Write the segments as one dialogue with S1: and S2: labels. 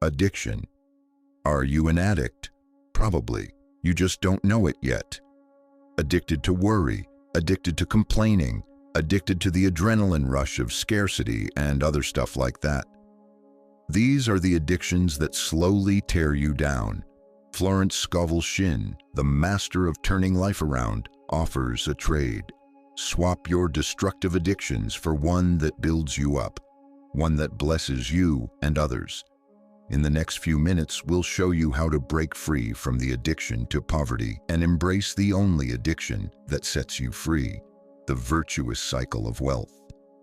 S1: addiction. Are you an addict? Probably. You just don't know it yet. Addicted to worry, addicted to complaining, addicted to the adrenaline rush of scarcity and other stuff like that. These are the addictions that slowly tear you down. Florence Scovel Shinn, the master of turning life around, offers a trade. Swap your destructive addictions for one that builds you up, one that blesses you and others. In the next few minutes, we'll show you how to break free from the addiction to poverty and embrace the only addiction that sets you free, the virtuous cycle of wealth.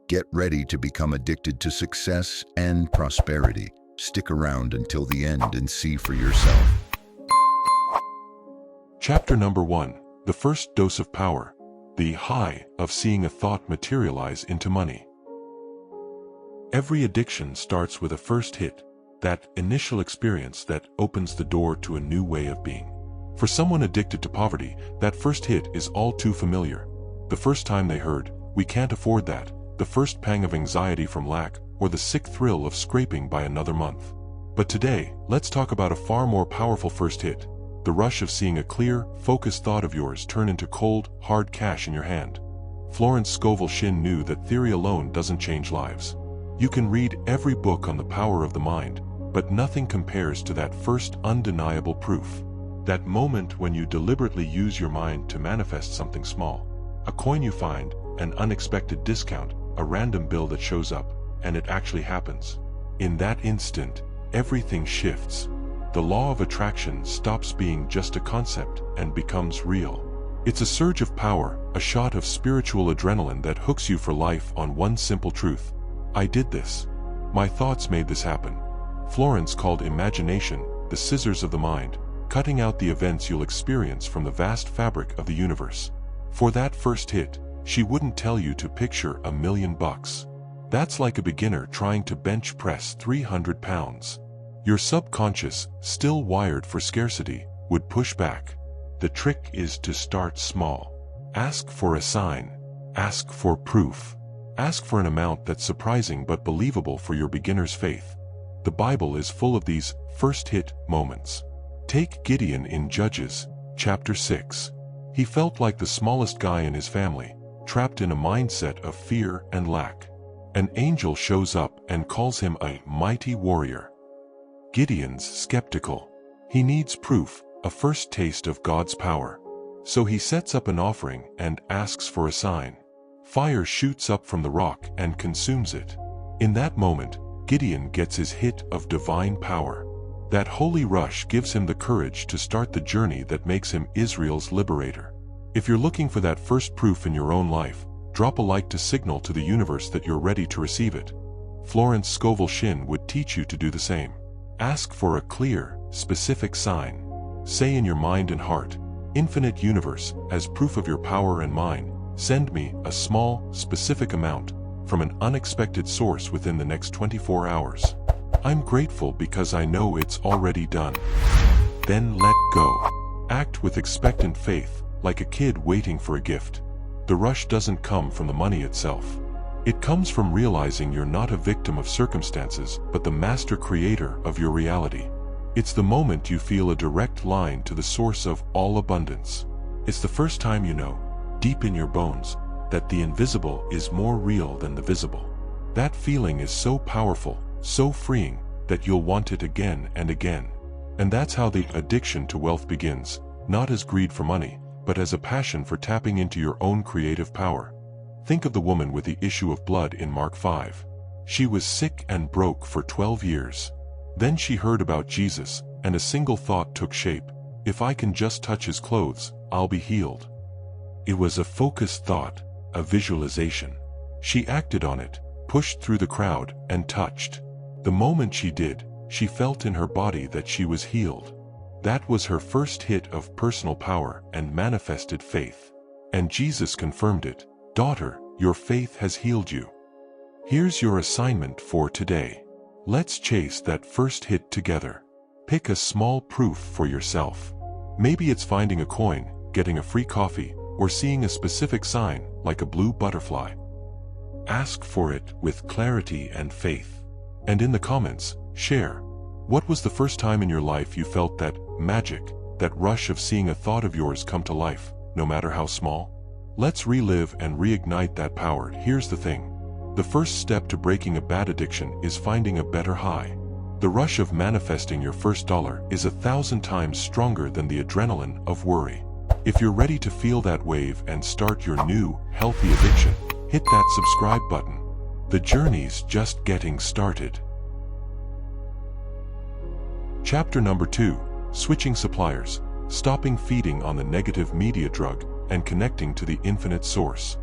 S1: Get ready to become addicted to success and prosperity. Stick around until the end and see for yourself.
S2: Chapter number 1. The first dose of power. The high of seeing a thought materialize into money. Every addiction starts with a first hit, that initial experience that opens the door to a new way of being. For someone addicted to poverty, that first hit is all too familiar. The first time they heard, "We can't afford that," the first pang of anxiety from lack, or the sick thrill of scraping by another month. But today, let's talk about a far more powerful first hit. The rush of seeing a clear, focused thought of yours turn into cold, hard cash in your hand. Florence Scovel Shinn knew that theory alone doesn't change lives. You can read every book on the power of the mind, but nothing compares to that first undeniable proof. That moment when you deliberately use your mind to manifest something small. A coin you find, an unexpected discount, a random bill that shows up, and it actually happens. In that instant, everything shifts. The law of attraction stops being just a concept and becomes real. It's a surge of power, a shot of spiritual adrenaline that hooks you for life on one simple truth. I did this. My thoughts made this happen. Florence called imagination the scissors of the mind, cutting out the events you'll experience from the vast fabric of the universe. For that first hit, she wouldn't tell you to picture $1,000,000. That's like a beginner trying to bench press 300 pounds. Your subconscious, still wired for scarcity, would push back. The trick is to start small. Ask for a sign. Ask for proof. Ask for an amount that's surprising but believable for your beginner's faith. The Bible is full of these first-hit moments. Take Gideon in Judges, chapter 6. He felt like the smallest guy in his family, trapped in a mindset of fear and lack. An angel shows up and calls him a mighty warrior. Gideon's skeptical. He needs proof, a first taste of God's power. So he sets up an offering and asks for a sign. Fire shoots up from the rock and consumes it. In that moment, Gideon gets his hit of divine power. That holy rush gives him the courage to start the journey that makes him Israel's liberator. If you're looking for that first proof in your own life, drop a like to signal to the universe that you're ready to receive it. Florence Scovel Shinn would teach you to do the same. Ask for a clear, specific sign. Say in your mind and heart, "Infinite universe, as proof of your power and mine, send me a small, specific amount from an unexpected source within the next 24 hours. I'm grateful because I know it's already done." Then let go. Act with expectant faith, like a kid waiting for a gift. The rush doesn't come from the money itself. It comes from realizing you're not a victim of circumstances, but the master creator of your reality. It's the moment you feel a direct line to the source of all abundance. It's the first time you know, deep in your bones, that the invisible is more real than the visible. That feeling is so powerful, so freeing, that you'll want it again and again. And that's how the addiction to wealth begins, not as greed for money, but as a passion for tapping into your own creative power. Think of the woman with the issue of blood in Mark 5. She was sick and broke for 12 years. Then she heard about Jesus, and a single thought took shape: if I can just touch his clothes, I'll be healed. It was a focused thought, a visualization. She acted on it, pushed through the crowd, and touched. The moment she did, she felt in her body that she was healed. That was her first hit of personal power and manifested faith. And Jesus confirmed it: "Daughter, your faith has healed you." Here's your assignment for today. Let's chase that first hit together. Pick a small proof for yourself. Maybe it's finding a coin, getting a free coffee, or seeing a specific sign, like a blue butterfly. Ask for it with clarity and faith. And in the comments, share. What was the first time in your life you felt that magic, that rush of seeing a thought of yours come to life, no matter how small? Let's relive and reignite that power. Here's the thing. The first step to breaking a bad addiction is finding a better high. The rush of manifesting your first dollar is 1,000 times stronger than the adrenaline of worry. If you're ready to feel that wave and start your new, healthy addiction, hit that subscribe button. The journey's just getting started. Chapter number 2, Switching Suppliers, Stopping Feeding on the Negative Media Drug and Connecting to the Infinite Source.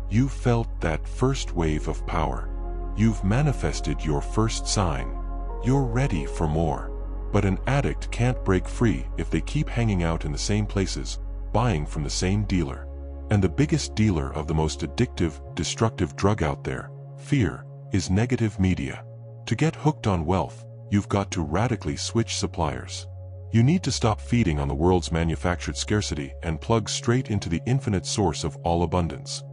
S2: You felt that first wave of power. You've manifested your first sign. You're ready for more. But an addict can't break free if they keep hanging out in the same places, buying from the same dealer. And the biggest dealer of the most addictive, destructive drug out there, fear, is negative media. To get hooked on wealth, you've got to radically switch suppliers. You need to stop feeding on the world's manufactured scarcity and plug straight into the infinite source of all abundance.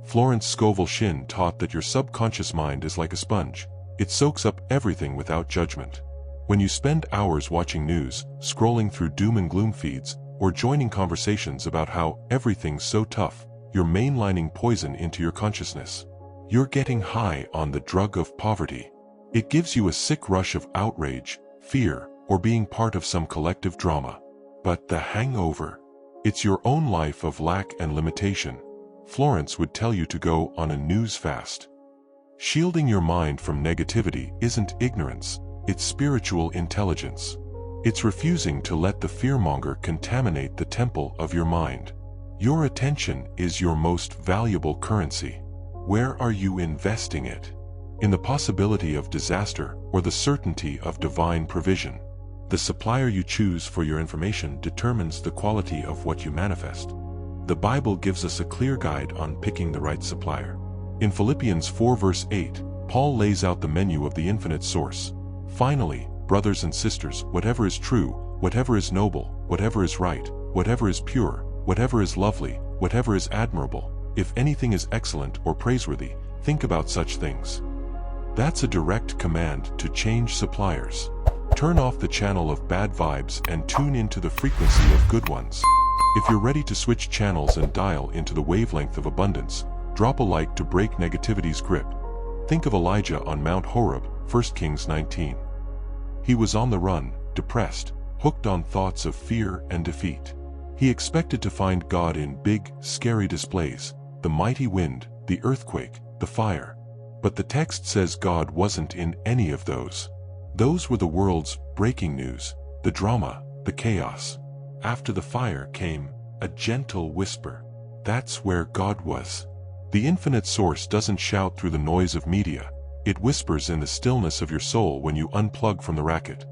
S2: Florence Scovel Shinn taught that your subconscious mind is like a sponge. It soaks up everything without judgment. When you spend hours watching news, scrolling through doom and gloom feeds, or joining conversations about how everything's so tough, you're mainlining poison into your consciousness. You're getting high on the drug of poverty. It gives you a sick rush of outrage, fear, or being part of some collective drama. But the hangover, it's your own life of lack and limitation. Florence would tell you to go on a news fast. Shielding your mind from negativity isn't ignorance, it's spiritual intelligence. It's refusing to let the fearmonger contaminate the temple of your mind. Your attention is your most valuable currency. Where are you investing it? In the possibility of disaster or the certainty of divine provision? The supplier you choose for your information determines the quality of what you manifest. The Bible gives us a clear guide on picking the right supplier. In Philippians 4 verse 8, Paul lays out the menu of the infinite source. Finally, brothers and sisters, whatever is true, whatever is noble, whatever is right, whatever is pure, whatever is lovely, whatever is admirable, if anything is excellent or praiseworthy, think about such things. That's a direct command to change suppliers. Turn off the channel of bad vibes and tune into the frequency of good ones. If you're ready to switch channels and dial into the wavelength of abundance, drop a like to break negativity's grip. Think of Elijah on Mount Horeb, 1 Kings 19. He was on the run, depressed, hooked on thoughts of fear and defeat. He expected to find God in big, scary displays, the mighty wind, the earthquake, the fire. But the text says God wasn't in any of those. Those were the world's breaking news, the drama, the chaos. After the fire came a gentle whisper. That's where God was. The infinite source doesn't shout through the noise of media. It whispers in the stillness of your soul when you unplug from the racket.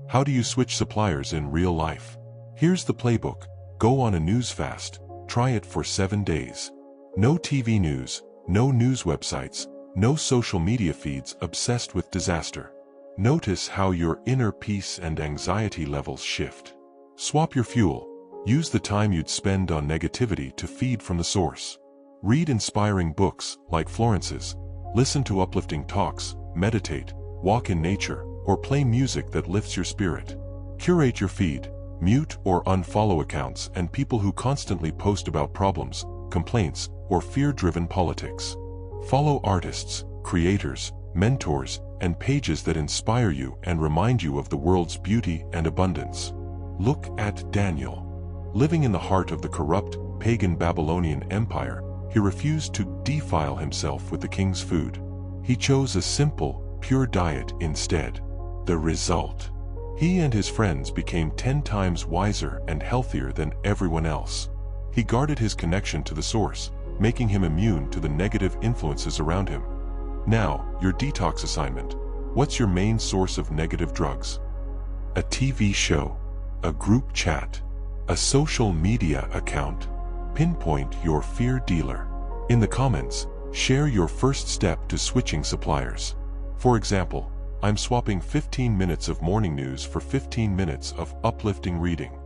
S2: How do you switch suppliers in real life? Here's the playbook. Go on a news fast. Try it for 7 days. No TV news, no news websites, no social media feeds obsessed with disaster. Notice how your inner peace and anxiety levels shift. Swap your fuel. Use the time you'd spend on negativity to feed from the source. Read inspiring books like Florence's. Listen to uplifting talks, meditate, walk in nature, or play music that lifts your spirit. Curate your feed. Mute or unfollow accounts and people who constantly post about problems, complaints, or fear-driven politics. Follow artists, creators, mentors, and pages that inspire you and remind you of the world's beauty and abundance. Look at Daniel. Living in the heart of the corrupt, pagan Babylonian Empire, he refused to defile himself with the king's food. He chose a simple, pure diet instead. The result? He and his friends became 10 times wiser and healthier than everyone else. He guarded his connection to the source, making him immune to the negative influences around him. Now, your detox assignment. What's your main source of negative drugs? A TV show, a group chat, a social media account. Pinpoint your fear dealer. In the comments, share your first step to switching suppliers. For example, I'm swapping 15 minutes of morning news for 15 minutes of uplifting reading.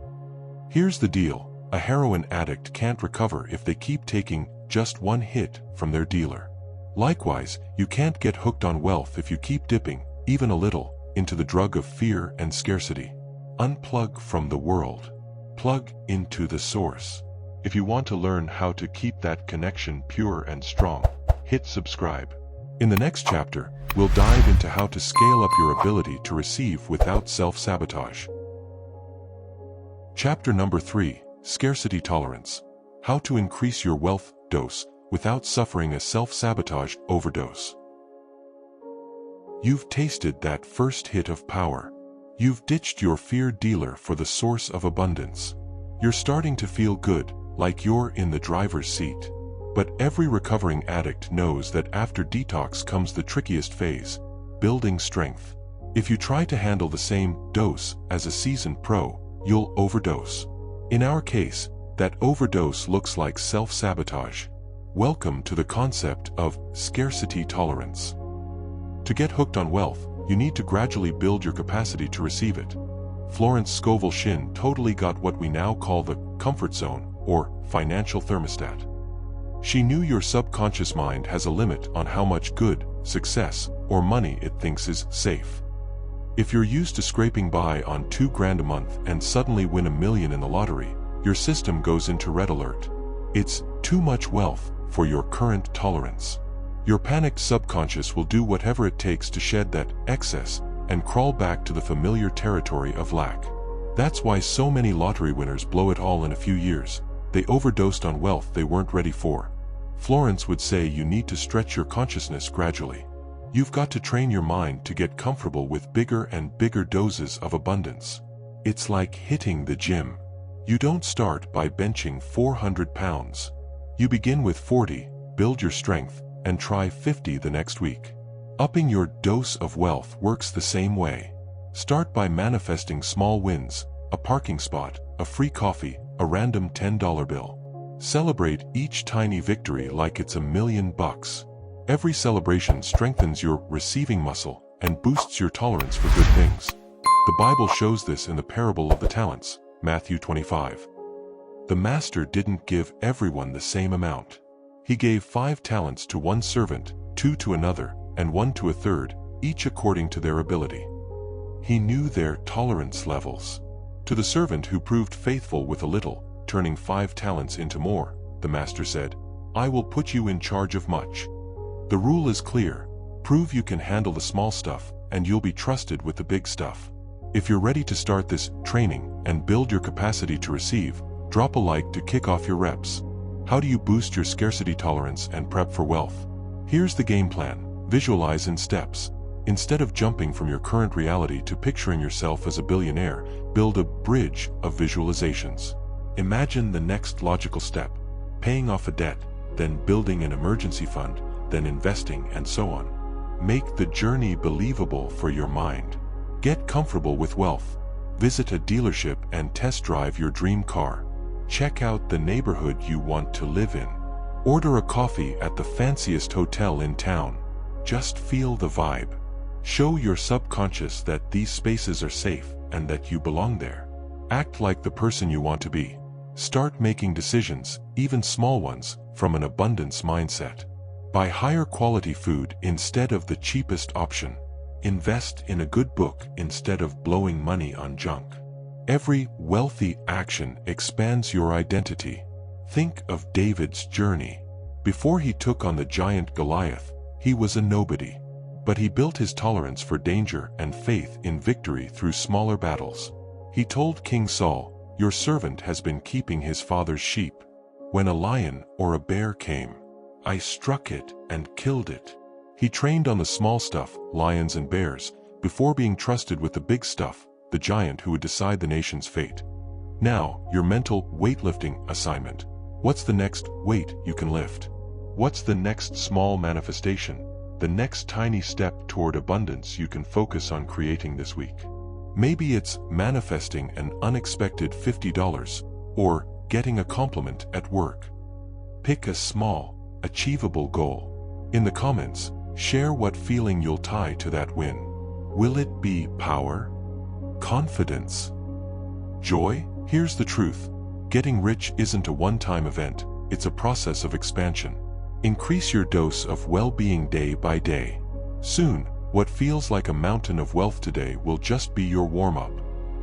S2: Here's the deal. A heroin addict can't recover if they keep taking just one hit from their dealer. Likewise, you can't get hooked on wealth if you keep dipping, even a little, into the drug of fear and scarcity. Unplug from the world. Plug into the source. If you want to learn how to keep that connection pure and strong, hit subscribe. In the next chapter, we'll dive into how to scale up your ability to receive without self-sabotage. Chapter number 3, Scarcity Tolerance. How to increase your wealth dose without suffering a self-sabotage overdose. You've tasted that first hit of power. You've ditched your fear dealer for the source of abundance. You're starting to feel good, like you're in the driver's seat. But every recovering addict knows that after detox comes the trickiest phase, building strength. If you try to handle the same dose as a seasoned pro, you'll overdose. In our case, that overdose looks like self-sabotage. Welcome to the concept of scarcity tolerance. To get hooked on wealth, you need to gradually build your capacity to receive it. Florence Scovel Shinn totally got what we now call the comfort zone, or financial thermostat. She knew your subconscious mind has a limit on how much good, success, or money it thinks is safe. If you're used to scraping by on $2,000 a month and suddenly win $1 million in the lottery, your system goes into red alert. It's too much wealth for your current tolerance. Your panicked subconscious will do whatever it takes to shed that excess and crawl back to the familiar territory of lack. That's why so many lottery winners blow it all in a few years. They overdosed on wealth they weren't ready for. Florence would say you need to stretch your consciousness gradually. You've got to train your mind to get comfortable with bigger and bigger doses of abundance. It's like hitting the gym. You don't start by benching 400 pounds. You begin with 40, build your strength, and try 50 the next week. Upping your dose of wealth works the same way. Start by manifesting small wins, a parking spot, a free coffee, a random $10 bill. Celebrate each tiny victory like it's $1 million. Every celebration strengthens your receiving muscle and boosts your tolerance for good things. The Bible shows this in the parable of the talents, Matthew 25. The master didn't give everyone the same amount. He gave 5 talents to one servant, 2 to another, and 1 to a third, each according to their ability. He knew their tolerance levels. To the servant who proved faithful with a little, turning 5 talents into more, the master said, "I will put you in charge of much." The rule is clear. Prove you can handle the small stuff, and you'll be trusted with the big stuff. If you're ready to start this training and build your capacity to receive, drop a like to kick off your reps. How do you boost your scarcity tolerance and prep for wealth? Here's the game plan. Visualize in steps. Instead of jumping from your current reality to picturing yourself as a billionaire, build a bridge of visualizations. Imagine the next logical step, paying off a debt, then building an emergency fund, then investing, and so on. Make the journey believable for your mind. Get comfortable with wealth. Visit a dealership and test drive your dream car. Check out the neighborhood you want to live in. Order a coffee at the fanciest hotel in town. Just feel the vibe. Show your subconscious that these spaces are safe and that you belong there. Act like the person you want to be. Start making decisions, even small ones, from an abundance mindset. Buy higher quality food instead of the cheapest option. Invest in a good book instead of blowing money on junk. Every wealthy action expands your identity. Think of David's journey. Before he took on the giant Goliath, he was a nobody. But he built his tolerance for danger and faith in victory through smaller battles. He told King Saul, "Your servant has been keeping his father's sheep. When a lion or a bear came, I struck it and killed it." He trained on the small stuff, lions and bears, before being trusted with the big stuff, the giant who would decide the nation's fate. Now, your mental weightlifting assignment. What's the next weight you can lift? What's the next small manifestation? The next tiny step toward abundance you can focus on creating this week. Maybe it's manifesting an unexpected $50 or getting a compliment at work. Pick a small, achievable goal. In the comments, share what feeling you'll tie to that win. Will it be power? Confidence? Joy? Here's the truth. Getting rich isn't a one-time event, it's a process of expansion. Increase your dose of well-being day by day. Soon, What feels like a mountain of wealth today will just be your warm-up.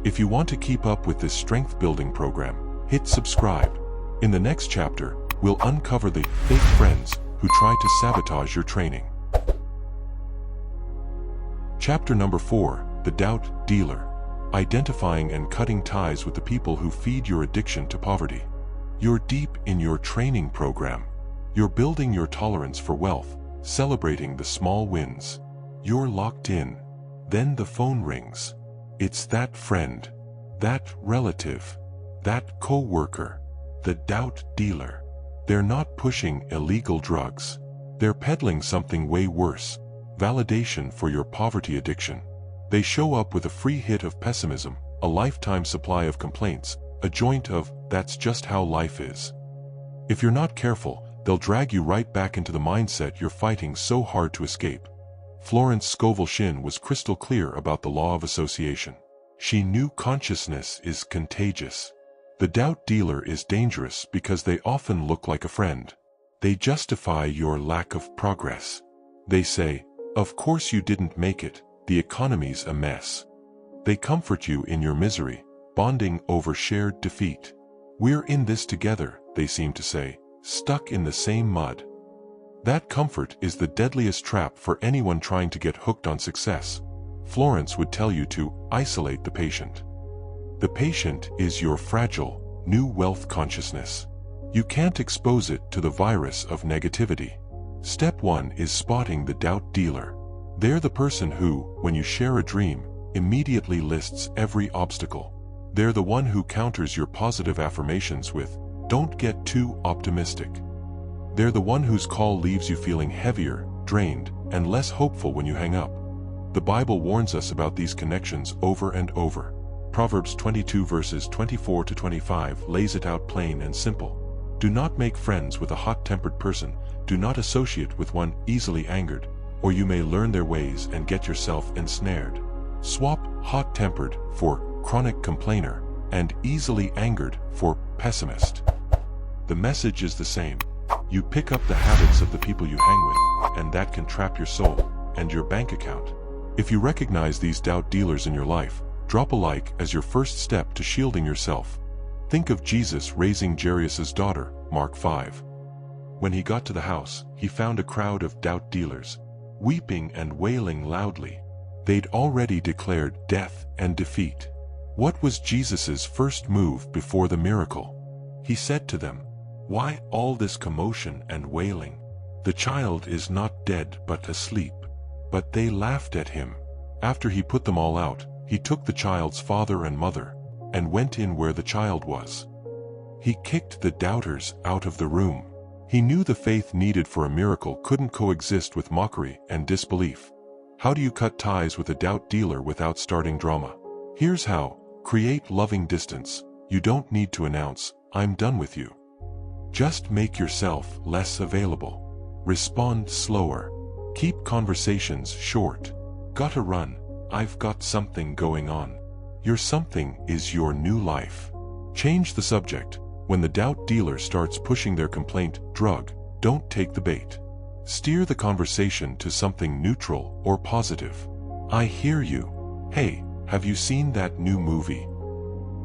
S2: If you want to keep up with this strength-building program, hit subscribe. In the next chapter, we'll uncover the fake friends who try to sabotage your training. Chapter number 4, The Doubt Dealer. Identifying and cutting ties with the people who feed your addiction to poverty. You're deep in your training program. You're building your tolerance for wealth, celebrating the small wins. You're locked in. Then the phone rings. It's that friend, that relative, that co-worker, the doubt dealer. They're not pushing illegal drugs. They're peddling something way worse, validation for your poverty addiction. They show up with a free hit of pessimism, a lifetime supply of complaints, a joint of, that's just how life is. If you're not careful, they'll drag you right back into the mindset you're fighting so hard to escape. Florence Scovel Shinn was crystal clear about the law of association. She knew consciousness is contagious. The doubt dealer is dangerous because they often look like a friend. They justify your lack of progress. They say, of course you didn't make it, the economy's a mess. They comfort you in your misery, bonding over shared defeat. We're in this together, they seem to say, stuck in the same mud. That comfort is the deadliest trap for anyone trying to get hooked on success. Florence would tell you to isolate the patient. The patient is your fragile, new wealth consciousness. You can't expose it to the virus of negativity. Step 1 is spotting the doubt dealer. They're the person who, when you share a dream, immediately lists every obstacle. They're the one who counters your positive affirmations with, don't get too optimistic. They're the one whose call leaves you feeling heavier, drained, and less hopeful when you hang up. The Bible warns us about these connections over and over. Proverbs 22 verses 24 to 25 lays it out plain and simple. Do not make friends with a hot-tempered person, do not associate with one easily angered, or you may learn their ways and get yourself ensnared. Swap hot-tempered for chronic complainer, and easily angered for pessimist. The message is the same. You pick up the habits of the people you hang with, and that can trap your soul and your bank account. If you recognize these doubt dealers in your life, drop a like as your first step to shielding yourself. Think of Jesus raising Jairus' daughter, Mark 5. When he got to the house, he found a crowd of doubt dealers, weeping and wailing loudly. They'd already declared death and defeat. What was Jesus' first move before the miracle? He said to them, "Why all this commotion and wailing? The child is not dead but asleep." But they laughed at him. After he put them all out, he took the child's father and mother, and went in where the child was. He kicked the doubters out of the room. He knew the faith needed for a miracle couldn't coexist with mockery and disbelief. How do you cut ties with a doubt dealer without starting drama? Here's how. Create loving distance. You don't need to announce, "I'm done with you." Just make yourself less available. Respond slower. Keep conversations short. Gotta run. I've got something going on. Your something is your new life. Change the subject. When the doubt dealer starts pushing their complaint, drug, don't take the bait. Steer the conversation to something neutral or positive. I hear you. Hey, have you seen that new movie?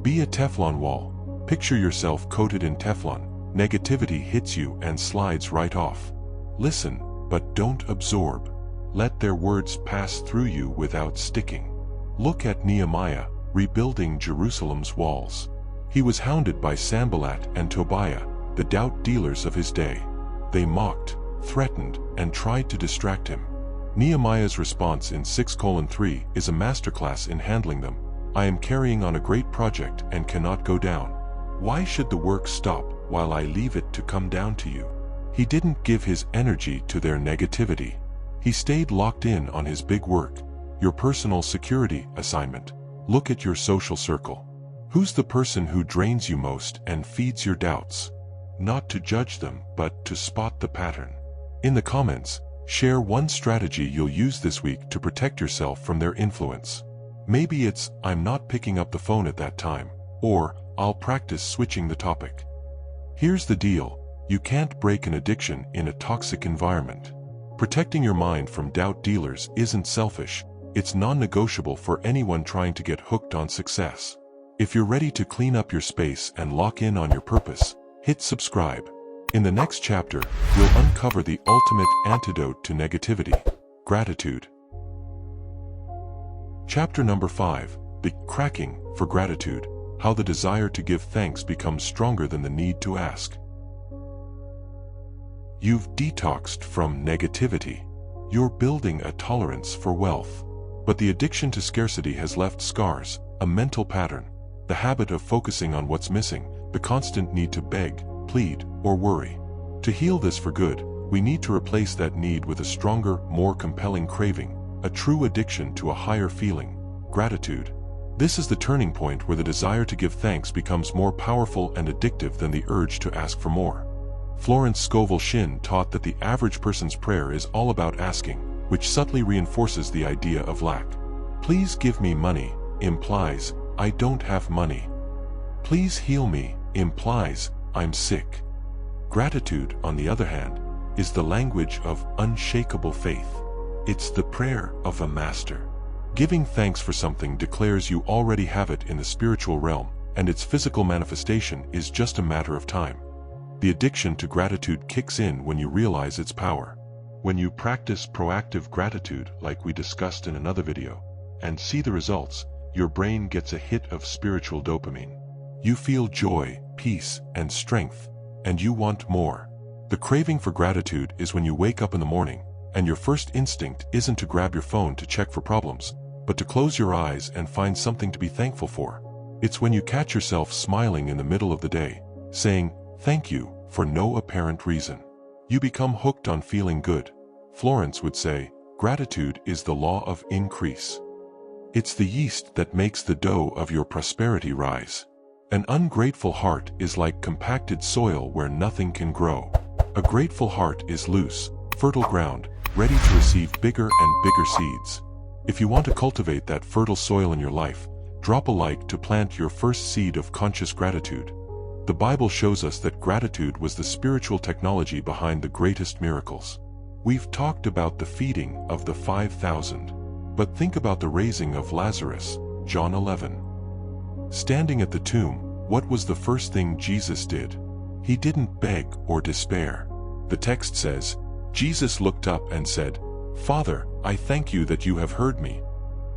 S2: Be a Teflon wall. Picture yourself coated in Teflon. Negativity hits you and slides right off. Listen, but don't absorb. Let their words pass through you without sticking. Look at Nehemiah, rebuilding Jerusalem's walls. He was hounded by Sanballat and Tobiah, the doubt dealers of his day. They mocked, threatened, and tried to distract him. Nehemiah's response in 6:3 is a masterclass in handling them. I am carrying on a great project and cannot go down. Why should the work stop while I leave it to come down to you? He didn't give his energy to their negativity. He stayed locked in on his big work, your personal security assignment. Look at your social circle. Who's the person who drains you most and feeds your doubts? Not to judge them, but to spot the pattern. In the comments, share one strategy you'll use this week to protect yourself from their influence. Maybe it's, "I'm not picking up the phone at that time," or "I'll practice switching the topic." Here's the deal. You can't break an addiction in a toxic environment. Protecting your mind from doubt dealers isn't selfish, it's non-negotiable for anyone trying to get hooked on success. If you're ready to clean up your space and lock in on your purpose, hit subscribe. In the next chapter, we'll uncover the ultimate antidote to negativity: gratitude. Chapter number 5, the cracking for gratitude, how the desire to give thanks becomes stronger than the need to ask. You've detoxed from negativity. You're building a tolerance for wealth. But the addiction to scarcity has left scars, a mental pattern, the habit of focusing on what's missing, the constant need to beg, plead, or worry. To heal this for good, we need to replace that need with a stronger, more compelling craving, a true addiction to a higher feeling: gratitude. This is the turning point where the desire to give thanks becomes more powerful and addictive than the urge to ask for more. Florence Scovel Shinn taught that the average person's prayer is all about asking, which subtly reinforces the idea of lack. Please give me money implies I don't have money. Please heal me implies I'm sick. Gratitude, on the other hand, is the language of unshakable faith. It's the prayer of a master. Giving thanks for something declares you already have it in the spiritual realm, and its physical manifestation is just a matter of time. The addiction to gratitude kicks in when you realize its power. When you practice proactive gratitude, like we discussed in another video, and see the results, your brain gets a hit of spiritual dopamine. You feel joy, peace, and strength, and you want more. The craving for gratitude is when you wake up in the morning, and your first instinct isn't to grab your phone to check for problems, but to close your eyes and find something to be thankful for. It's when you catch yourself smiling in the middle of the day, saying, "Thank you," for no apparent reason. You become hooked on feeling good. Florence would say, gratitude is the law of increase. It's the yeast that makes the dough of your prosperity rise. An ungrateful heart is like compacted soil where nothing can grow. A grateful heart is loose, fertile ground, ready to receive bigger and bigger seeds. If you want to cultivate that fertile soil in your life, drop a like to plant your first seed of conscious gratitude. The Bible shows us that gratitude was the spiritual technology behind the greatest miracles. We've talked about the feeding of the 5,000, but think about the raising of Lazarus, John 11. Standing at the tomb, what was the first thing Jesus did? He didn't beg or despair. The text says, Jesus looked up and said, "Father, I thank you that you have heard me."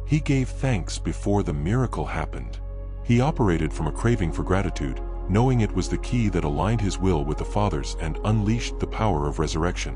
S2: He gave thanks before the miracle happened. He operated from a craving for gratitude, knowing it was the key that aligned his will with the Father's and unleashed the power of resurrection.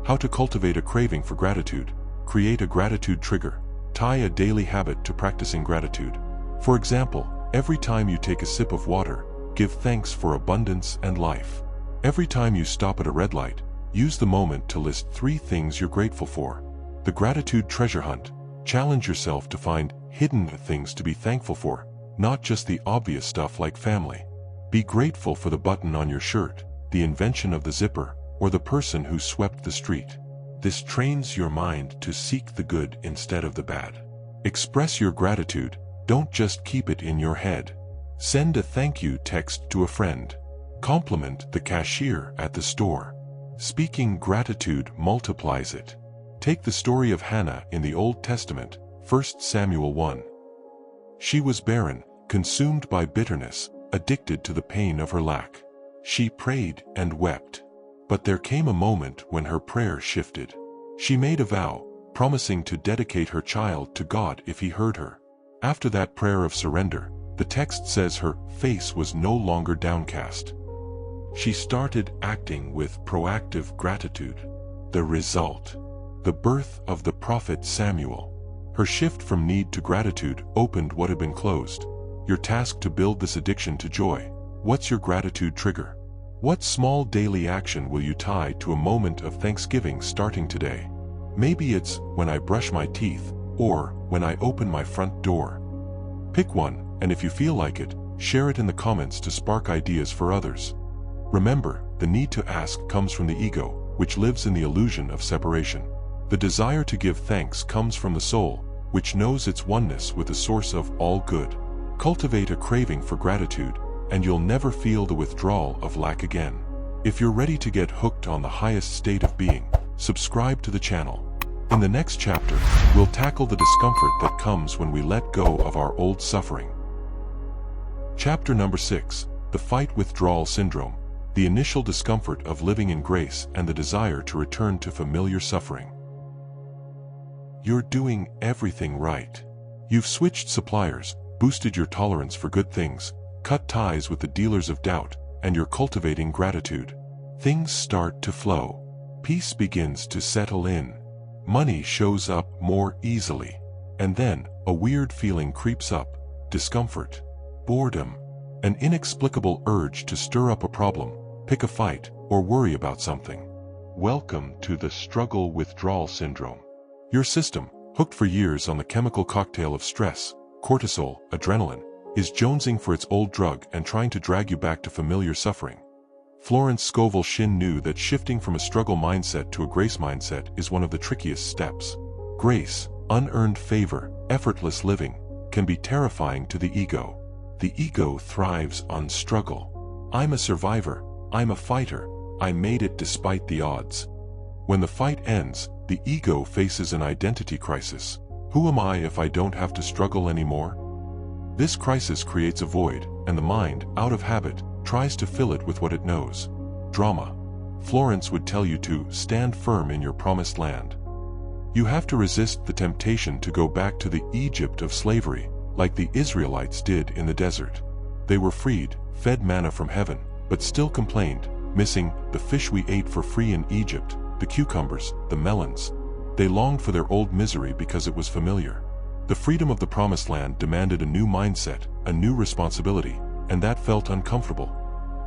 S2: How to cultivate a craving for gratitude: create a gratitude trigger. Tie a daily habit to practicing gratitude. For example, every time you take a sip of water, give thanks for abundance and life. Every time you stop at a red light, use the moment to list 3 things you're grateful for. The gratitude treasure hunt. Challenge yourself to find hidden things to be thankful for, not just the obvious stuff like family. Be grateful for the button on your shirt, the invention of the zipper, or the person who swept the street. This trains your mind to seek the good instead of the bad. Express your gratitude, don't just keep it in your head. Send a thank you text to a friend. Compliment the cashier at the store. Speaking gratitude multiplies it. Take the story of Hannah in the Old Testament, 1 Samuel 1. She was barren, consumed by bitterness, addicted to the pain of her lack. She prayed and wept. But there came a moment when her prayer shifted. She made a vow, promising to dedicate her child to God if he heard her. After that prayer of surrender, the text says her face was no longer downcast. She started acting with proactive gratitude. The result: the birth of the prophet Samuel. Her shift from need to gratitude opened what had been closed. Your task to build this addiction to joy. What's your gratitude trigger? What small daily action will you tie to a moment of thanksgiving starting today? Maybe it's when I brush my teeth, or when I open my front door. Pick one, and if you feel like it, share it in the comments to spark ideas for others. Remember, the need to ask comes from the ego, which lives in the illusion of separation. The desire to give thanks comes from the soul, which knows its oneness with the source of all good. Cultivate a craving for gratitude, and you'll never feel the withdrawal of lack again. If you're ready to get hooked on the highest state of being, subscribe to the channel. In the next chapter, we'll tackle the discomfort that comes when we let go of our old suffering. Chapter number 6, the fight withdrawal syndrome, the initial discomfort of living in grace and the desire to return to familiar suffering. You're doing everything right. You've switched suppliers, boosted your tolerance for good things, cut ties with the dealers of doubt, and you're cultivating gratitude. Things start to flow. Peace begins to settle in. Money shows up more easily. And then, a weird feeling creeps up: discomfort, boredom, an inexplicable urge to stir up a problem, pick a fight, or worry about something. Welcome to the struggle withdrawal syndrome. Your system, hooked for years on the chemical cocktail of stress, cortisol, adrenaline, is jonesing for its old drug and trying to drag you back to familiar suffering. Florence Scovel Shinn knew that shifting from a struggle mindset to a grace mindset is one of the trickiest steps. Grace, unearned favor, effortless living, can be terrifying to the ego. The ego thrives on struggle. I'm a survivor, I'm a fighter, I made it despite the odds. When the fight ends, the ego faces an identity crisis. Who am I if I don't have to struggle anymore? This crisis creates a void, and the mind, out of habit, tries to fill it with what it knows. Drama. Florence would tell you to stand firm in your promised land. You have to resist the temptation to go back to the Egypt of slavery, like the Israelites did in the desert. They were freed, fed manna from heaven, but still complained, missing the fish we ate for free in Egypt, the cucumbers, the melons. They longed for their old misery because it was familiar. The freedom of the promised land demanded a new mindset, a new responsibility, and that felt uncomfortable.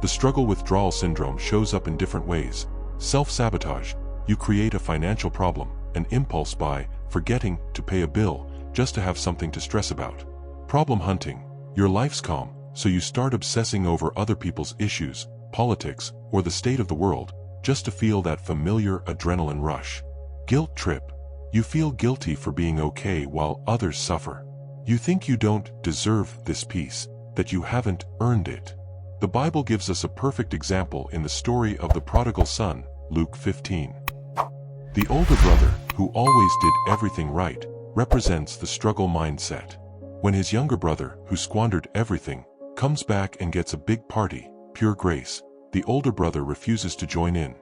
S2: The struggle withdrawal syndrome shows up in different ways. Self-sabotage. You create a financial problem, an impulse buy, forgetting to pay a bill, just to have something to stress about. Problem hunting. Your life's calm, so you start obsessing over other people's issues, politics, or the state of the world, just to feel that familiar adrenaline rush. Guilt trip. You feel guilty for being okay while others suffer. You think you don't deserve this peace, that you haven't earned it. The Bible gives us a perfect example in the story of the prodigal son, Luke 15. The older brother, who always did everything right, represents the struggle mindset. When his younger brother, who squandered everything, comes back and gets a big party, pure grace, the older brother refuses to join in.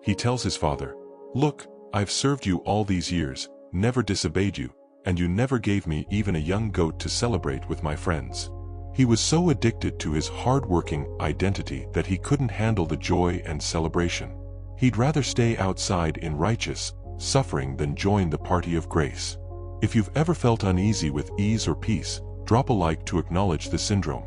S2: He tells his father, "Look, I've served you all these years, never disobeyed you, and you never gave me even a young goat to celebrate with my friends." He was so addicted to his hard-working identity that he couldn't handle the joy and celebration. He'd rather stay outside in righteous suffering than join the party of grace. If you've ever felt uneasy with ease or peace, drop a like to acknowledge the syndrome.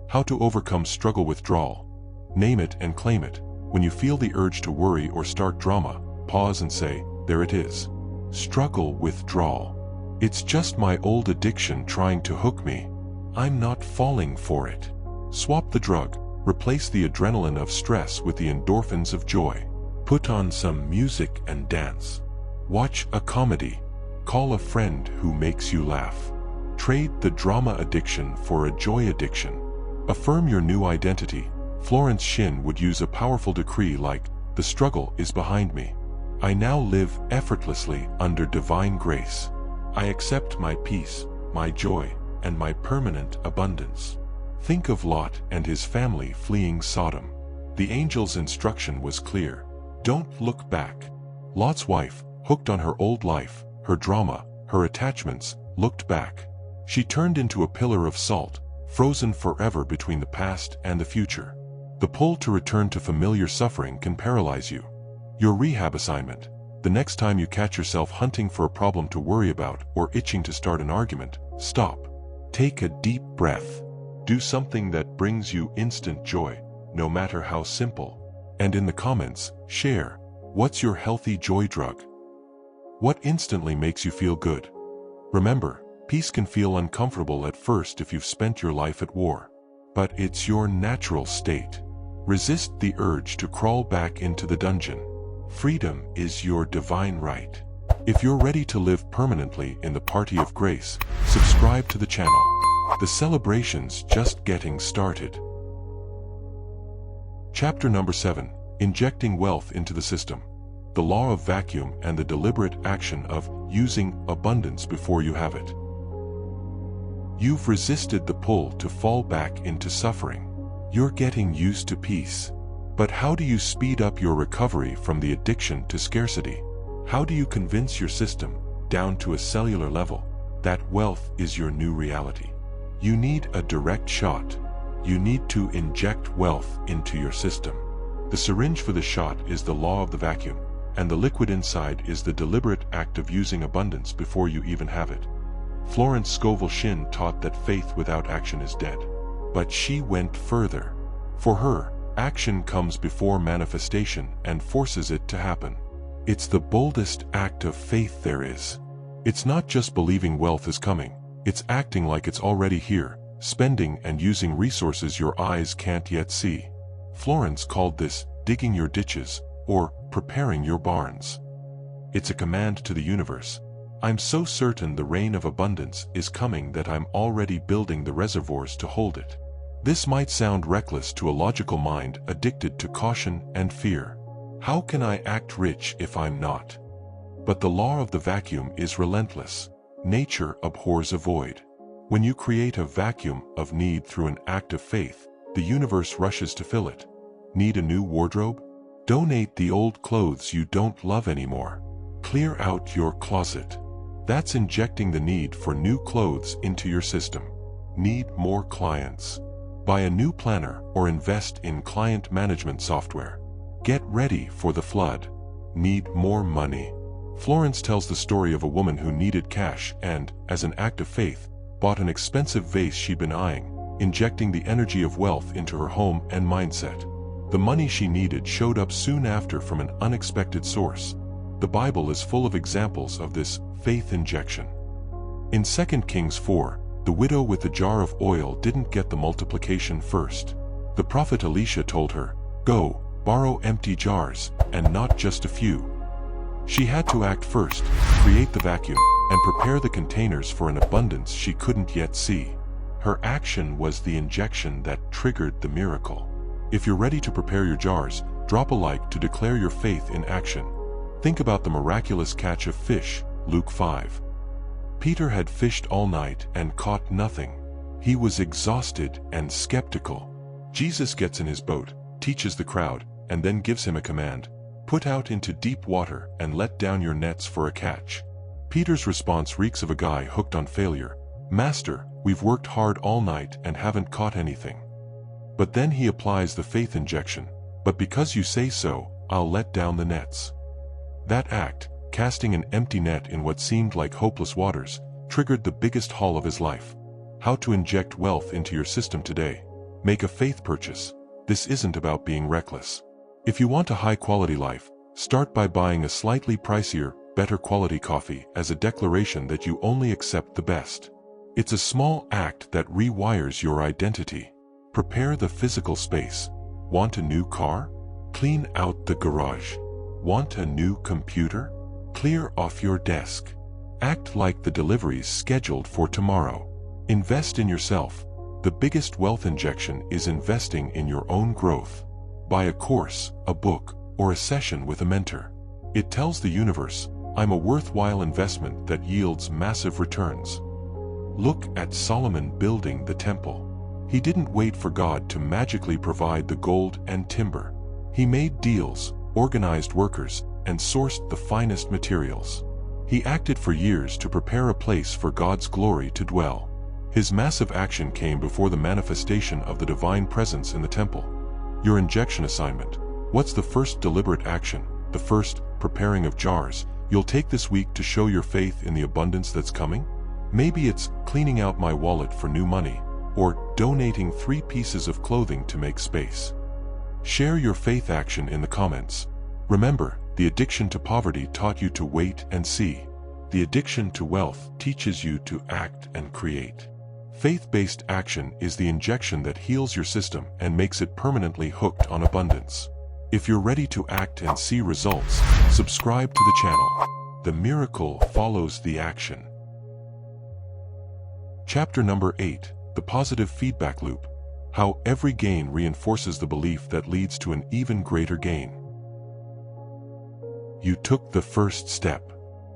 S2: How to overcome struggle withdrawal. Name it and claim it. When you feel the urge to worry or start drama, pause and say, "There it is. Struggle withdrawal. It's just my old addiction trying to hook me. I'm not falling for it." Swap the drug. Replace the adrenaline of stress with the endorphins of joy. Put on some music and dance. Watch a comedy. Call a friend who makes you laugh. Trade the drama addiction for a joy addiction. Affirm your new identity. Florence Shinn would use a powerful decree like, "The struggle is behind me. I now live effortlessly under divine grace. I accept my peace, my joy, and my permanent abundance." Think of Lot and his family fleeing Sodom. The angel's instruction was clear. Don't look back. Lot's wife, hooked on her old life, her drama, her attachments, looked back. She turned into a pillar of salt, frozen forever between the past and the future. The pull to return to familiar suffering can paralyze you. Your rehab assignment. The next time you catch yourself hunting for a problem to worry about or itching to start an argument, stop. Take a deep breath. Do something that brings you instant joy, no matter how simple. And in the comments, share, what's your healthy joy drug? What instantly makes you feel good? Remember, peace can feel uncomfortable at first if you've spent your life at war. But it's your natural state. Resist the urge to crawl back into the dungeon. Freedom is your divine right. If you're ready to live permanently in the party of grace, subscribe to the channel. The celebration's just getting started. Chapter number 7, Injecting Wealth into the System. the law of vacuum and the deliberate action of using abundance before you have it. You've resisted the pull to fall back into suffering. You're getting used to peace. But how do you speed up your recovery from the addiction to scarcity? How do you convince your system, down to a cellular level, that wealth is your new reality? You need a direct shot. You need to inject wealth into your system. The syringe for the shot is the law of the vacuum, and the liquid inside is the deliberate act of using abundance before you even have it. Florence Scovel Shinn taught that faith without action is dead. But she went further. For her, action comes before manifestation and forces it to happen. It's the boldest act of faith there is. It's not just believing wealth is coming, it's acting like it's already here, spending and using resources your eyes can't yet see. Florence called this digging your ditches, or preparing your barns. It's a command to the universe. I'm so certain the rain of abundance is coming that I'm already building the reservoirs to hold it. This might sound reckless to a logical mind addicted to caution and fear. How can I act rich if I'm not? But the law of the vacuum is relentless. Nature abhors a void. When you create a vacuum of need through an act of faith, the universe rushes to fill it. Need a new wardrobe? Donate the old clothes you don't love anymore. Clear out your closet. That's injecting the need for new clothes into your system. Need more clients? Buy a new planner or invest in client management software. Get ready for the flood. Need more money? Florence tells the story of a woman who needed cash and, as an act of faith, bought an expensive vase she'd been eyeing, injecting the energy of wealth into her home and mindset. The money she needed showed up soon after from an unexpected source. The Bible is full of examples of this faith injection. In 2 Kings 4, the widow with the jar of oil didn't get the multiplication first. The prophet Elisha told her, "Go, borrow empty jars, and not just a few." She had to act first, create the vacuum, and prepare the containers for an abundance she couldn't yet see. Her action was the injection that triggered the miracle. If you're ready to prepare your jars, drop a like to declare your faith in action. Think about the miraculous catch of fish, Luke 5. Peter had fished all night and caught nothing. He was exhausted and skeptical. Jesus gets in his boat, teaches the crowd, and then gives him a command. Put out into deep water and let down your nets for a catch. Peter's response reeks of a guy hooked on failure. "Master, we've worked hard all night and haven't caught anything." But then he applies the faith injection. "But because you say so, I'll let down the nets." That act, casting an empty net in what seemed like hopeless waters, triggered the biggest haul of his life. How to inject wealth into your system today. Make a faith purchase. This isn't about being reckless. If you want a high-quality life, start by buying a slightly pricier, better quality coffee as a declaration that you only accept the best. It's a small act that rewires your identity. Prepare the physical space. Want a new car? Clean out the garage. Want a new computer? Clear off your desk. Act like the delivery's scheduled for tomorrow. Invest in yourself. The biggest wealth injection is investing in your own growth. Buy a course, a book, or a session with a mentor. It tells the universe, I'm a worthwhile investment that yields massive returns. Look at Solomon building the temple. He didn't wait for God to magically provide the gold and timber. He made deals, organized workers, and sourced the finest materials. He acted for years to prepare a place for God's glory to dwell. His massive action came before the manifestation of the divine presence in the temple. Your injection assignment. What's the first deliberate action, the first preparing of jars, you'll take this week to show your faith in the abundance that's coming? Maybe it's cleaning out my wallet for new money, or donating 3 pieces of clothing to make space. Share your faith action in the comments. Remember, the addiction to poverty taught you to wait and see. The addiction to wealth teaches you to act and create. Faith-based action is the injection that heals your system and makes it permanently hooked on abundance. If you're ready to act and see results, subscribe to the channel. The miracle follows the action. Chapter number 8. The Positive Feedback Loop. How every gain reinforces the belief that leads to an even greater gain. You took the first step.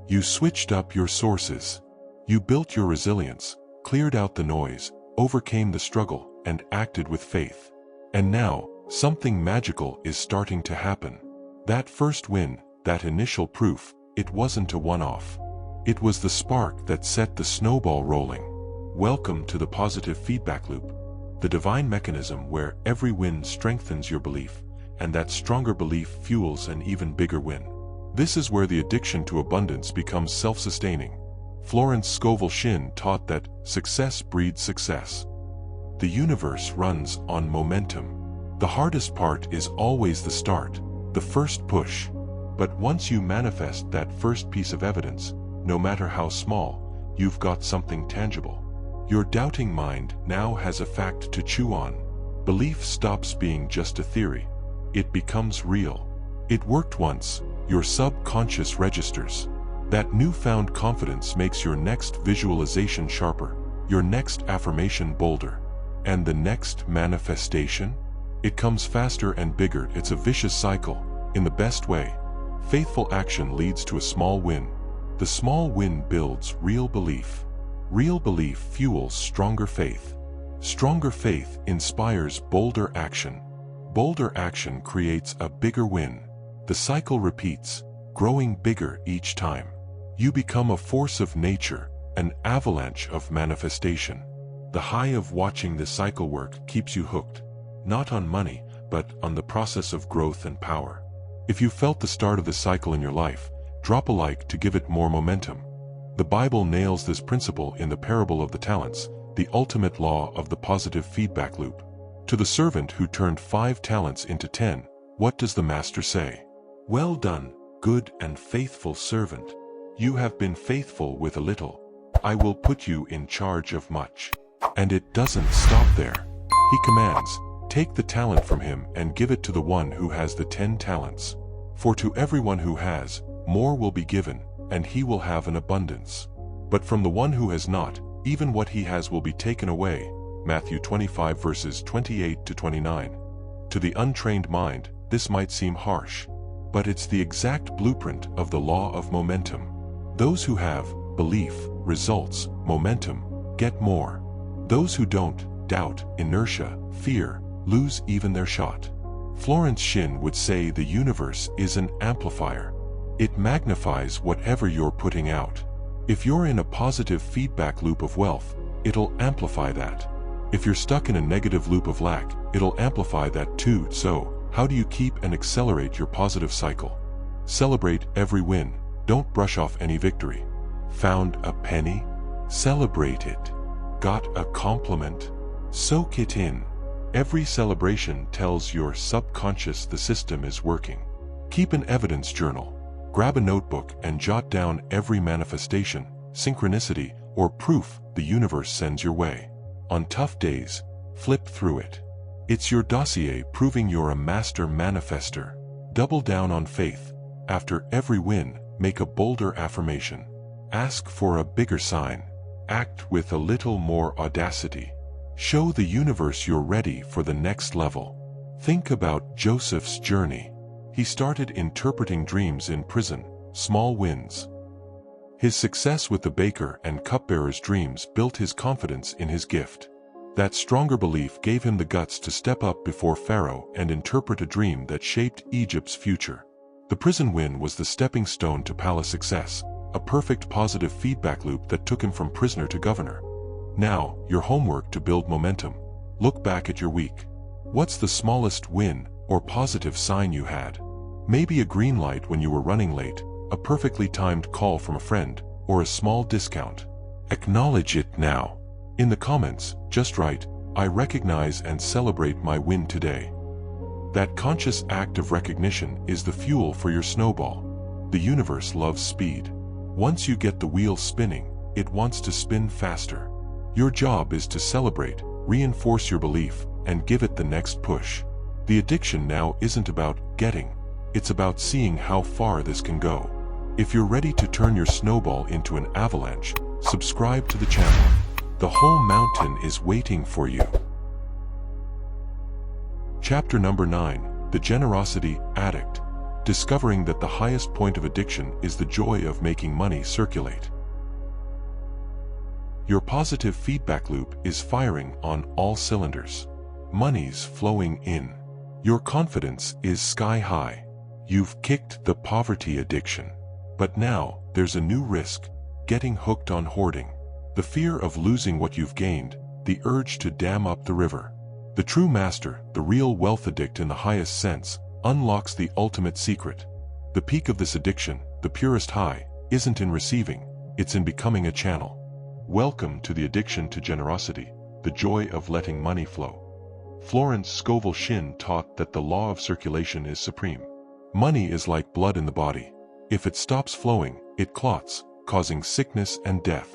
S2: You switched up your sources. You built your resilience, cleared out the noise, overcame the struggle, and acted with faith. And now, something magical is starting to happen. That first win, that initial proof, it wasn't a one-off. It was the spark that set the snowball rolling. Welcome to the positive feedback loop, the divine mechanism where every win strengthens your belief, and that stronger belief fuels an even bigger win. This is where the addiction to abundance becomes self-sustaining. Florence Scovel Shinn taught that success breeds success. The universe runs on momentum. The hardest part is always the start, the first push. But once you manifest that first piece of evidence, no matter how small, you've got something tangible. Your doubting mind now has a fact to chew on. Belief stops being just a theory. It becomes real. It worked once. Your subconscious registers. That newfound confidence makes your next visualization sharper, your next affirmation bolder, and the next manifestation? It comes faster and bigger. It's a vicious cycle, in the best way. Faithful action leads to a small win. The small win builds real belief. Real belief fuels stronger faith. Stronger faith inspires bolder action. Bolder action creates a bigger win. The cycle repeats, growing bigger each time. You become a force of nature, an avalanche of manifestation. The high of watching the cycle work keeps you hooked, not on money, but on the process of growth and power. If you felt the start of the cycle in your life, drop a like to give it more momentum. The Bible nails this principle in the parable of the talents, the ultimate law of the positive feedback loop. To the servant who turned 5 talents into 10, what does the master say? Well done, good and faithful servant. You have been faithful with a little. I will put you in charge of much. And it doesn't stop there. He commands, take the talent from him and give it to the one who has the 10 talents. For to everyone who has, more will be given, and he will have an abundance. But from the one who has not, even what he has will be taken away. Matthew 25 verses 28 to 29. To the untrained mind, this might seem harsh, but it's the exact blueprint of the law of momentum. Those who have belief, results, momentum, get more. Those who don't, doubt, inertia, fear, lose even their shot. Florence Scovel would say the universe is an amplifier. It magnifies whatever you're putting out. If you're in a positive feedback loop of wealth, it'll amplify that. If you're stuck in a negative loop of lack, it'll amplify that too. So, how do you keep and accelerate your positive cycle? Celebrate every win. Don't brush off any victory. Found a penny? Celebrate it. Got a compliment? Soak it in. Every celebration tells your subconscious the system is working. Keep an evidence journal. Grab a notebook and jot down every manifestation, synchronicity, or proof the universe sends your way. On tough days, flip through it. It's your dossier proving you're a master manifester. Double down on faith. After every win, make a bolder affirmation. Ask for a bigger sign. Act with a little more audacity. Show the universe you're ready for the next level. Think about Joseph's journey. He started interpreting dreams in prison, small wins. His success with the baker and cupbearer's dreams built his confidence in his gift. That stronger belief gave him the guts to step up before Pharaoh and interpret a dream that shaped Egypt's future. The prison win was the stepping stone to palace success, a perfect positive feedback loop that took him from prisoner to governor. Now, your homework to build momentum. Look back at your week. What's the smallest win or positive sign you had? Maybe a green light when you were running late, a perfectly timed call from a friend, or a small discount. Acknowledge it now. In the comments, just write, I recognize and celebrate my win today. That conscious act of recognition is the fuel for your snowball. The universe loves speed. Once you get the wheel spinning, it wants to spin faster. Your job is to celebrate, reinforce your belief, and give it the next push. The addiction now isn't about getting. It's about seeing how far this can go. If you're ready to turn your snowball into an avalanche, subscribe to the channel. The whole mountain is waiting for you. Chapter number 9, The Generosity Addict. discovering that the highest point of addiction is the joy of making money circulate. Your positive feedback loop is firing on all cylinders. Money's flowing in. Your confidence is sky high. You've kicked the poverty addiction. But now, there's a new risk: getting hooked on hoarding. The fear of losing what you've gained, the urge to dam up the river. The true master, the real wealth addict in the highest sense, unlocks the ultimate secret. The peak of this addiction, the purest high, isn't in receiving, it's in becoming a channel. Welcome to the addiction to generosity, the joy of letting money flow. Florence Scovel Shinn taught that the law of circulation is supreme. Money is like blood in the body. If it stops flowing, it clots, causing sickness and death.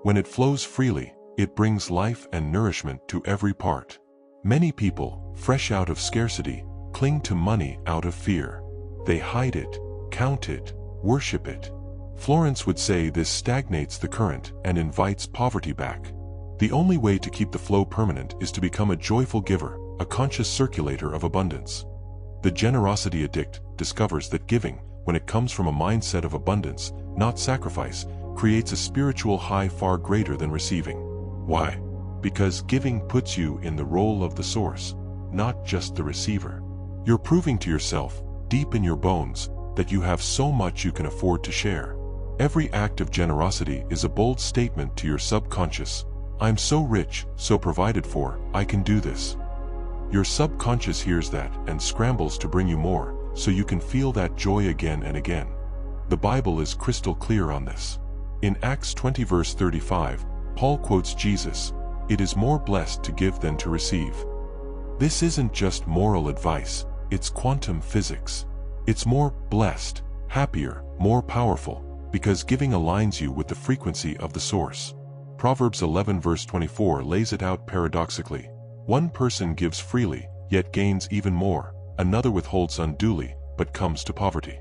S2: When it flows freely, it brings life and nourishment to every part. Many people, fresh out of scarcity, cling to money out of fear. They hide it, count it, worship it. Florence would say this stagnates the current and invites poverty back. The only way to keep the flow permanent is to become a joyful giver, a conscious circulator of abundance. The generosity addict discovers that giving, when it comes from a mindset of abundance, not sacrifice, creates a spiritual high far greater than receiving. Why? Because giving puts you in the role of the source, not just the receiver. You're proving to yourself, deep in your bones, that you have so much you can afford to share. Every act of generosity is a bold statement to your subconscious: I'm so rich, so provided for, I can do this. Your subconscious hears that and scrambles to bring you more, so you can feel that joy again and again. The Bible is crystal clear on this. In Acts 20 verse 35, Paul quotes Jesus, "It is more blessed to give than to receive." This isn't just moral advice, it's quantum physics. It's more blessed, happier, more powerful, because giving aligns you with the frequency of the source. Proverbs 11 verse 24 lays it out paradoxically. One person gives freely, yet gains even more. Another withholds unduly, but comes to poverty.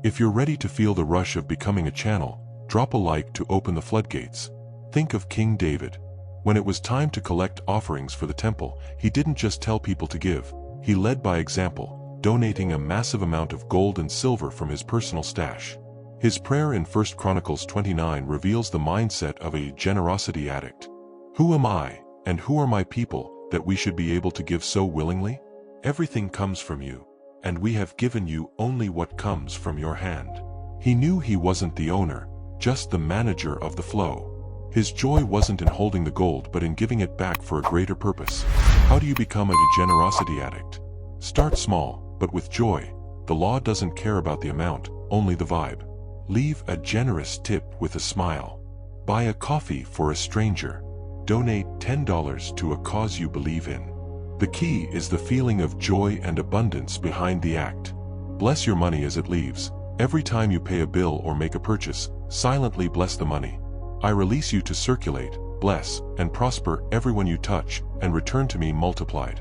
S2: If you're ready to feel the rush of becoming a channel, drop a like to open the floodgates. Think of King David. When it was time to collect offerings for the temple, he didn't just tell people to give. He led by example, donating a massive amount of gold and silver from his personal stash. His prayer in 1 Chronicles 29 reveals the mindset of a generosity addict. Who am I, and who are my people, that we should be able to give so willingly? Everything comes from you, and we have given you only what comes from your hand. He knew he wasn't the owner, just the manager of the flow. His joy wasn't in holding the gold but in giving it back for a greater purpose. How do you become a generosity addict? Start small, but with joy. The law doesn't care about the amount, only the vibe. Leave a generous tip with a smile. Buy a coffee for a stranger. Donate $10 to a cause you believe in. The key is the feeling of joy and abundance behind the act. Bless your money as it leaves. Every time you pay a bill or make a purchase, silently bless the money. I release you to circulate, bless, and prosper everyone you touch, and return to me multiplied.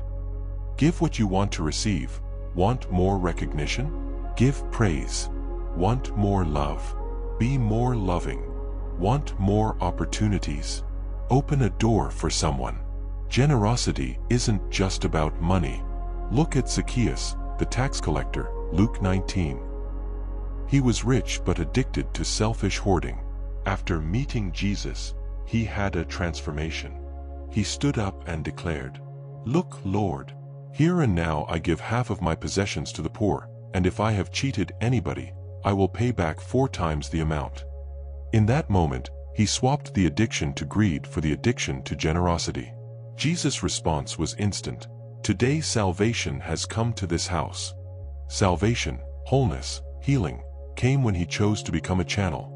S2: Give what you want to receive. Want more recognition? Give praise. Want more love? Be more loving. Want more opportunities? Open a door for someone. Generosity isn't just about money. Look at Zacchaeus, the tax collector, Luke 19. He was rich but addicted to selfish hoarding. After meeting Jesus, he had a transformation. He stood up and declared, "Look, Lord, here and now I give half of my possessions to the poor, and if I have cheated anybody, I will pay back 4 times the amount." In that moment, he swapped the addiction to greed for the addiction to generosity. Jesus' response was instant. Today salvation has come to this house. Salvation, wholeness, healing, came when he chose to become a channel.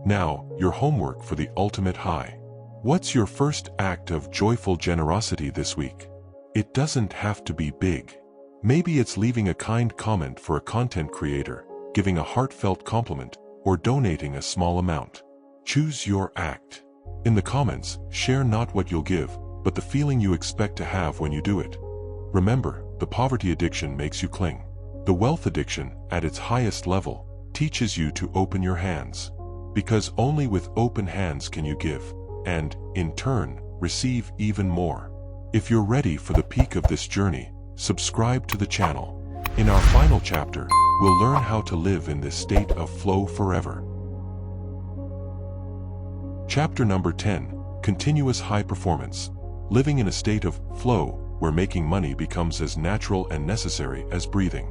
S2: Now, your homework for the ultimate high. What's your first act of joyful generosity this week? It doesn't have to be big. Maybe it's leaving a kind comment for a content creator, giving a heartfelt compliment, or donating a small amount. Choose your act. In the comments, share not what you'll give, but the feeling you expect to have when you do it. Remember, the poverty addiction makes you cling. The wealth addiction, at its highest level, teaches you to open your hands. Because only with open hands can you give, and, in turn, receive even more. If you're ready for the peak of this journey, subscribe to the channel. In our final chapter, we'll learn how to live in this state of flow forever. Chapter number 10, Continuous High Performance. Living in a state of flow, where making money becomes as natural and necessary as breathing.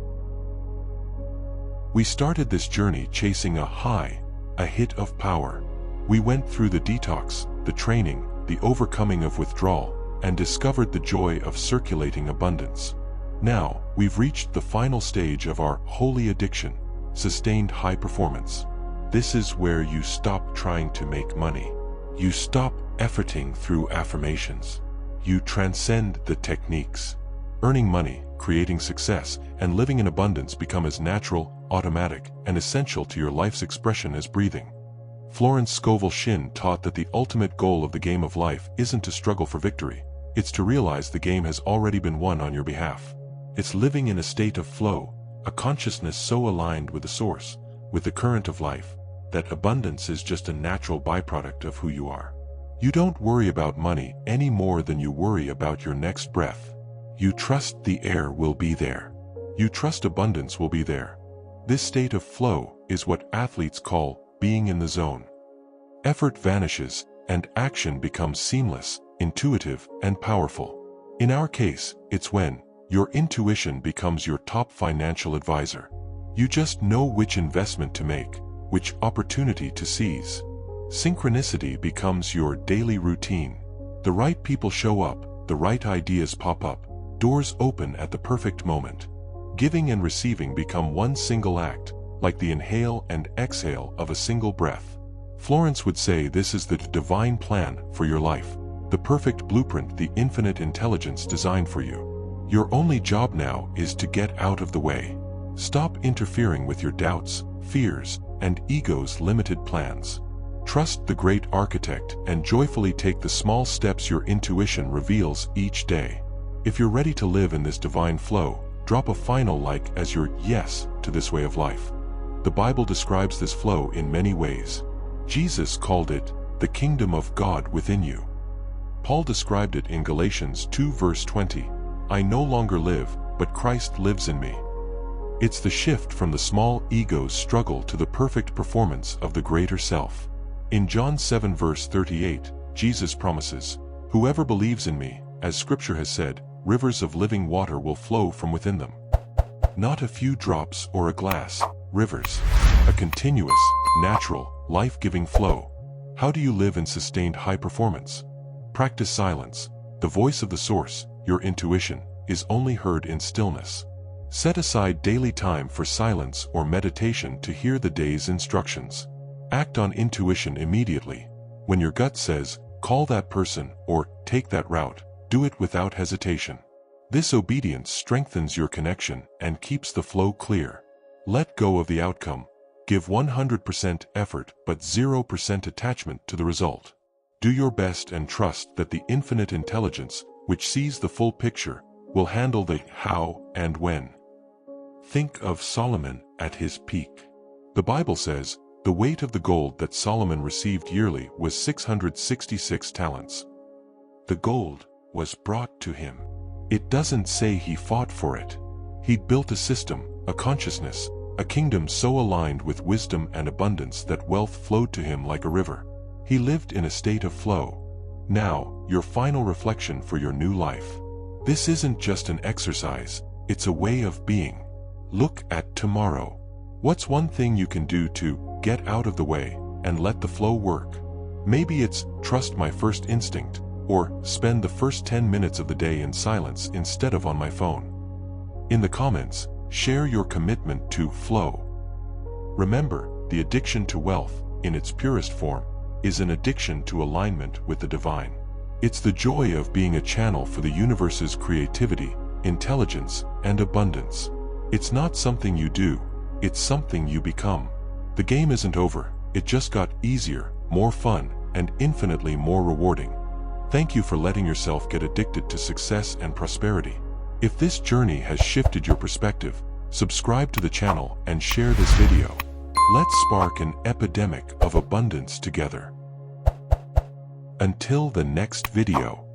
S2: We started this journey chasing a high, a hit of power. We went through the detox, the training, the overcoming of withdrawal, and discovered the joy of circulating abundance. Now, we've reached the final stage of our holy addiction, sustained high performance. This is where you stop trying to make money. You stop efforting through affirmations. You transcend the techniques. Earning money, creating success, and living in abundance become as natural, automatic, and essential to your life's expression as breathing. Florence Scovel Shinn taught that the ultimate goal of the game of life isn't to struggle for victory. It's to realize the game has already been won on your behalf. It's living in a state of flow, a consciousness so aligned with the source, with the current of life, that abundance is just a natural byproduct of who you are. You don't worry about money any more than you worry about your next breath. You trust the air will be there. You trust abundance will be there. This state of flow is what athletes call being in the zone. Effort vanishes, and action becomes seamless, intuitive, and powerful. In our case, it's when your intuition becomes your top financial advisor. You just know which investment to make, which opportunity to seize. Synchronicity becomes your daily routine. The right people show up, the right ideas pop up, doors open at the perfect moment. Giving and receiving become one single act, like the inhale and exhale of a single breath. Florence would say this is the divine plan for your life, the perfect blueprint, the infinite intelligence designed for you. Your only job now is to get out of the way. Stop interfering with your doubts, fears, and ego's limited plans. Trust the great architect and joyfully take the small steps your intuition reveals each day. If you're ready to live in this divine flow, drop a final like as your yes to this way of life. The Bible describes this flow in many ways. Jesus called it the kingdom of God within you. Paul described it in Galatians 2 verse 20, I no longer live, but Christ lives in me. It's the shift from the small ego's struggle to the perfect performance of the greater self. In John 7 verse 38, Jesus promises, whoever believes in me, as Scripture has said, rivers of living water will flow from within them. Not a few drops or a glass, rivers. A continuous, natural, life-giving flow. How do you live in sustained high performance? Practice silence. The voice of the source, your intuition, is only heard in stillness. Set aside daily time for silence or meditation to hear the day's instructions. Act on intuition immediately. When your gut says, call that person or take that route, do it without hesitation. This obedience strengthens your connection and keeps the flow clear. Let go of the outcome. Give 100% effort but 0% attachment to the result. Do your best and trust that the infinite intelligence, which sees the full picture, will handle the how and when. Think of Solomon at his peak. The Bible says, the weight of the gold that Solomon received yearly was 666 talents. The gold was brought to him. It doesn't say he fought for it. He built a system, a consciousness, a kingdom so aligned with wisdom and abundance that wealth flowed to him like a river. He lived in a state of flow. Now, your final reflection for your new life. This isn't just an exercise, it's a way of being. Look at tomorrow. What's one thing you can do to get out of the way and let the flow work? Maybe it's trust my first instinct, or spend the first 10 minutes of the day in silence instead of on my phone. In the comments, share your commitment to flow. Remember, the addiction to wealth, in its purest form, is an addiction to alignment with the divine. It's the joy of being a channel for the universe's creativity, intelligence, and abundance. It's not something you do, it's something you become. The game isn't over, it just got easier, more fun, and infinitely more rewarding. Thank you for letting yourself get addicted to success and prosperity. If this journey has shifted your perspective, subscribe to the channel and share this video. Let's spark an epidemic of abundance together. Until the next video.